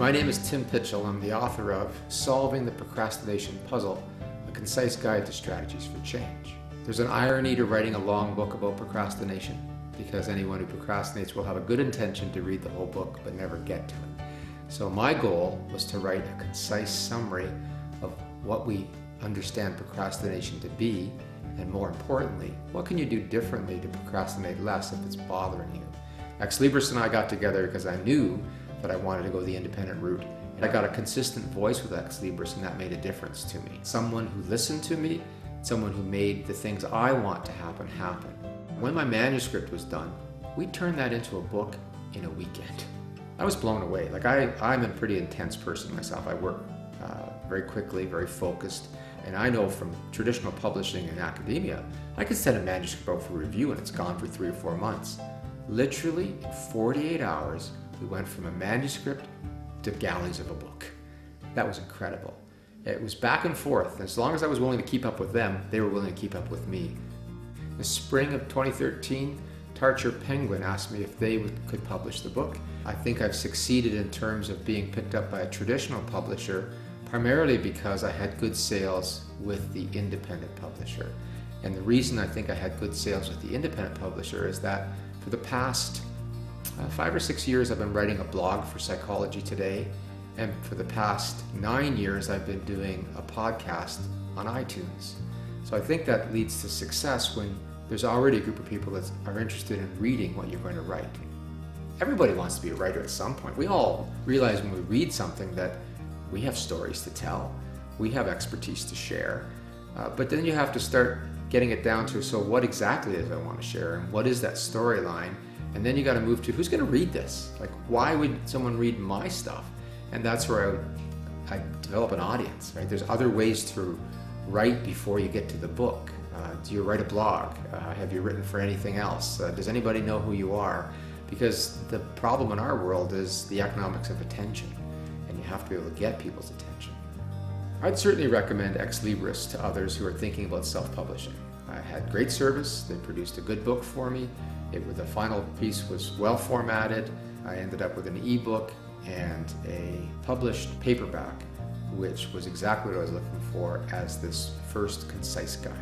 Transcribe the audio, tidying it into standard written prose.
My name is Tim Pychyl. I'm the author of Solving the Procrastination Puzzle, a concise guide to strategies for change. There's an irony to writing a long book about procrastination, because anyone who procrastinates will have a good intention to read the whole book but never get to it. So my goal was to write a concise summary of what we understand procrastination to be, and more importantly, what can you do differently to procrastinate less if it's bothering you. Xlibris and I got together because I knew that I wanted to go the independent route. And I got a consistent voice with Xlibris, and that made a difference to me. Someone who listened to me, someone who made the things I want to happen. When my manuscript was done, we turned that into a book in a weekend. I was blown away. I'm a pretty intense person myself. I work very quickly, very focused. And I know from traditional publishing and academia, I could send a manuscript out for review and it's gone for 3 or 4 months. Literally in 48 hours, we went from a manuscript to galleys of a book. That was incredible. It was back and forth. As long as I was willing to keep up with them, they were willing to keep up with me. In the spring of 2013, Tarcher Penguin asked me if they could publish the book. I think I've succeeded in terms of being picked up by a traditional publisher, primarily because I had good sales with the independent publisher. And the reason I think I had good sales with the independent publisher is that for the past 5 or 6 years, I've been writing a blog for Psychology Today, and for the past 9 years, I've been doing a podcast on iTunes. So I think that leads to success when there's already a group of people that are interested in reading what you're going to write. Everybody wants to be a writer at some point. We all realize when we read something that we have stories to tell, we have expertise to share, but then you have to start getting it down to, so what exactly is I want to share, and what is that storyline? And then you got to move to, who's going to read this? Like, why would someone read my stuff? And that's where I develop an audience, right? There's other ways to write before you get to the book. Do you write a blog? Have you written for anything else? Does anybody know who you are? Because the problem in our world is the economics of attention, and you have to be able to get people's attention. I'd certainly recommend Xlibris to others who are thinking about self-publishing. I had great service. They produced a good book for me. The final piece was well formatted. I ended up with an ebook and a published paperback, which was exactly what I was looking for as this first concise guide.